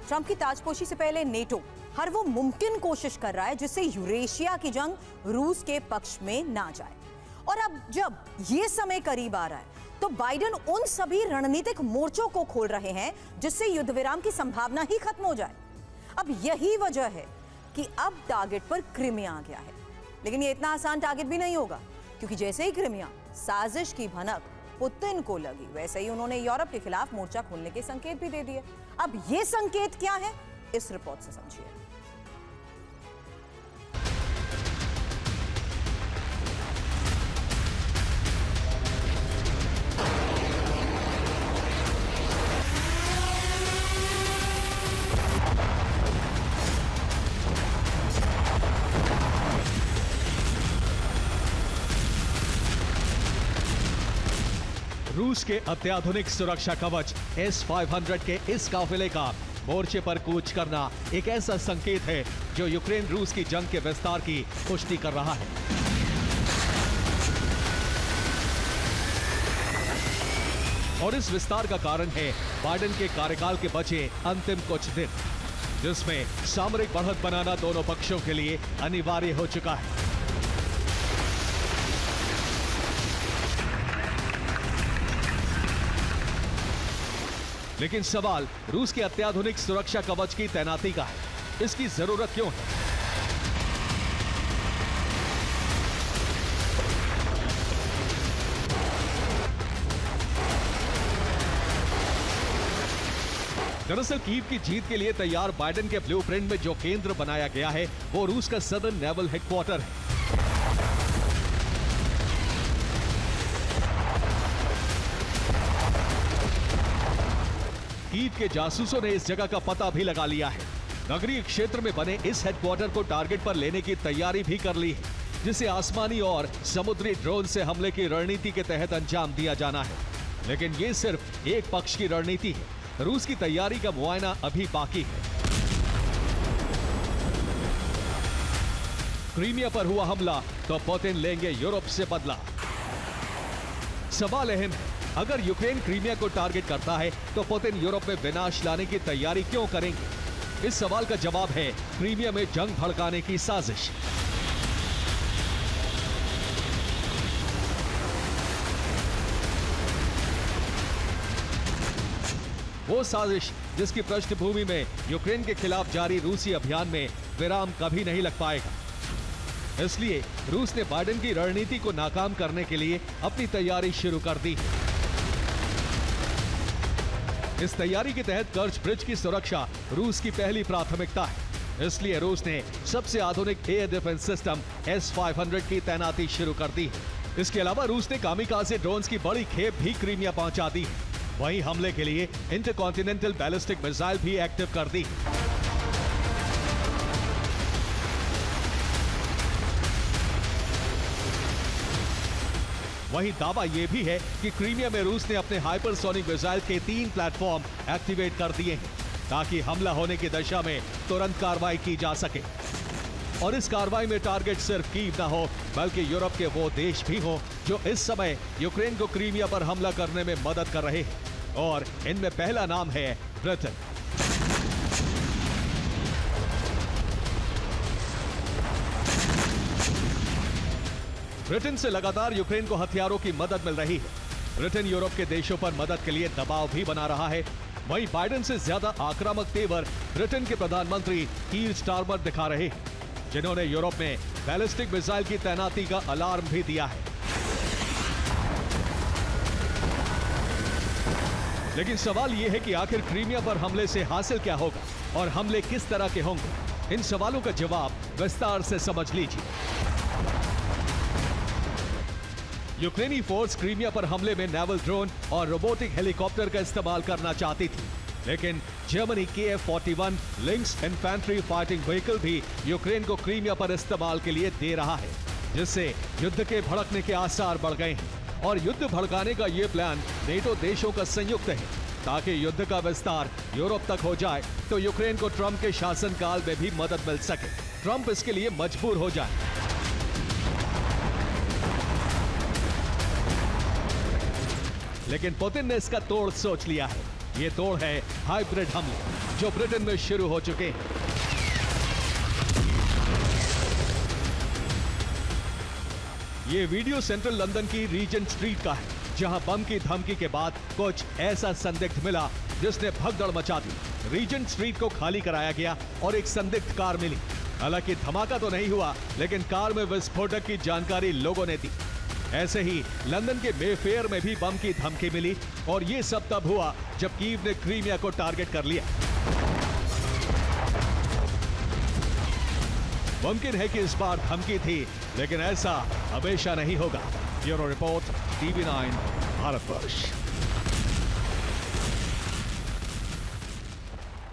Trump की ताजपोशी से पहले नेटो हर वो मुमकिन कोशिश कर रहा है जिससे यूरेशिया की जंग रूस के पक्ष में ना जाए। और अब जब ये समय करीब आ रहा है तो बाइडेन उन सभी रणनीतिक मोर्चों को खोल रहे हैं जिससे युद्ध विराम की संभावना ही खत्म हो जाए। अब यही वजह है कि अब टारगेट पर क्रीमिया आ गया है। लेकिन ये इतना आसान टारगेट भी नहीं होगा, क्योंकि जैसे ही क्रीमिया साजिश की भनक पुतिन को लगी, वैसे ही उन्होंने यूरोप के खिलाफ मोर्चा खोलने के संकेत भी दे दिए। अब ये संकेत क्या है, इस रिपोर्ट से समझिए। रूस के अत्याधुनिक सुरक्षा कवच S-500 के इस काफिले का मोर्चे पर कूच करना एक ऐसा संकेत है जो यूक्रेन रूस की जंग के विस्तार की पुष्टि कर रहा है। और इस विस्तार का कारण है बाइडेन के कार्यकाल के बचे अंतिम कुछ दिन, जिसमें सामरिक बढ़त बनाना दोनों पक्षों के लिए अनिवार्य हो चुका है। लेकिन सवाल रूस के अत्याधुनिक सुरक्षा कवच की तैनाती का है। इसकी जरूरत क्यों है? दरअसल कीव की जीत के लिए तैयार बाइडेन के ब्लूप्रिंट में जो केंद्र बनाया गया है वो रूस का सदर्न नेवल हेडक्वार्टर है। कीव के जासूसों ने इस जगह का पता भी लगा लिया है। नगरीय क्षेत्र में बने इस हेडक्वार्टर को टारगेट पर लेने की तैयारी भी कर ली है, जिसे आसमानी और समुद्री ड्रोन से हमले की रणनीति के तहत अंजाम दिया जाना है। लेकिन ये सिर्फ एक पक्ष की रणनीति है। रूस की तैयारी का मुआयना अभी बाकी है। क्रीमिया पर हुआ हमला तो पुतिन लेंगे यूरोप से बदला। सवाल अहम है, अगर यूक्रेन क्रीमिया को टारगेट करता है तो पुतिन यूरोप में विनाश लाने की तैयारी क्यों करेंगे? इस सवाल का जवाब है क्रीमिया में जंग भड़काने की साजिश। वो साजिश जिसकी पृष्ठभूमि में यूक्रेन के खिलाफ जारी रूसी अभियान में विराम कभी नहीं लग पाएगा। इसलिए रूस ने बाइडेन की रणनीति को नाकाम करने के लिए अपनी तैयारी शुरू कर दी है। इस तैयारी के तहत कर्च ब्रिज की सुरक्षा रूस की पहली प्राथमिकता है। इसलिए रूस ने सबसे आधुनिक एयर डिफेंस सिस्टम S-500 की तैनाती शुरू कर दी है। इसके अलावा रूस ने कामिकाज़े ड्रोन्स की बड़ी खेप भी क्रीमिया पहुंचा दी है। वहीं हमले के लिए इंटरकॉन्टिनेंटल बैलिस्टिक मिसाइल भी एक्टिव कर दी है। वहीं दावा यह भी है कि क्रीमिया में रूस ने अपने हाइपरसोनिक मिसाइल के 3 प्लेटफॉर्म एक्टिवेट कर दिए हैं, ताकि हमला होने की दशा में तुरंत कार्रवाई की जा सके। और इस कार्रवाई में टारगेट सिर्फ कीव ना हो, बल्कि यूरोप के वो देश भी हो जो इस समय यूक्रेन को क्रीमिया पर हमला करने में मदद कर रहे हैं। और इनमें पहला नाम है ब्रिटेन। ब्रिटेन से लगातार यूक्रेन को हथियारों की मदद मिल रही है। ब्रिटेन यूरोप के देशों पर मदद के लिए दबाव भी बना रहा है। वहीं बाइडेन से ज्यादा आक्रामक तेवर ब्रिटेन के प्रधानमंत्री कीर स्टारमर दिखा रहे हैं, जिन्होंने यूरोप में बैलिस्टिक मिसाइल की तैनाती का अलार्म भी दिया है। लेकिन सवाल यह है कि आखिर क्रीमिया पर हमले से हासिल क्या होगा और हमले किस तरह के होंगे? इन सवालों का जवाब विस्तार से समझ लीजिए। यूक्रेनी फोर्स क्रीमिया पर हमले में नेवल ड्रोन और रोबोटिक हेलीकॉप्टर का इस्तेमाल करना चाहती थी, लेकिन Germany KF-41 links infantry fighting vehicle भी यूक्रेन को क्रीमिया पर इस्तेमाल के लिए दे रहा है, जिससे युद्ध के भड़कने के आसार बढ़ गए हैं। और युद्ध भड़काने का यह प्लान नेटो देशों का संयुक्त है, ताकि युद्ध का विस्तार यूरोप तक हो जाए तो यूक्रेन को ट्रंप के शासनकाल में भी मदद मिल सके। ट्रंप इसके लिए मजबूर हो जाए। लेकिन पुतिन ने इसका तोड़ सोच लिया है। ये तोड़ है हाइब्रिड हमले जो ब्रिटेन में शुरू हो चुके हैं। ये वीडियो सेंट्रल लंदन की रीजेंट स्ट्रीट का है, जहां बम की धमकी के बाद कुछ ऐसा संदिग्ध मिला जिसने भगदड़ मचा दी। रीजेंट स्ट्रीट को खाली कराया गया और एक संदिग्ध कार मिली। हालांकि धमाका तो नहीं हुआ, लेकिन कार में विस्फोटक की जानकारी लोगों ने दी। ऐसे ही लंदन के मेफेयर में भी बम की धमकी मिली और ये सब तब हुआ जब कीव ने क्रीमिया को टारगेट कर लिया। मुमकिन है कि इस बार धमकी थी, लेकिन ऐसा हमेशा नहीं होगा। Bureau report, TV9 Bharatvarsh.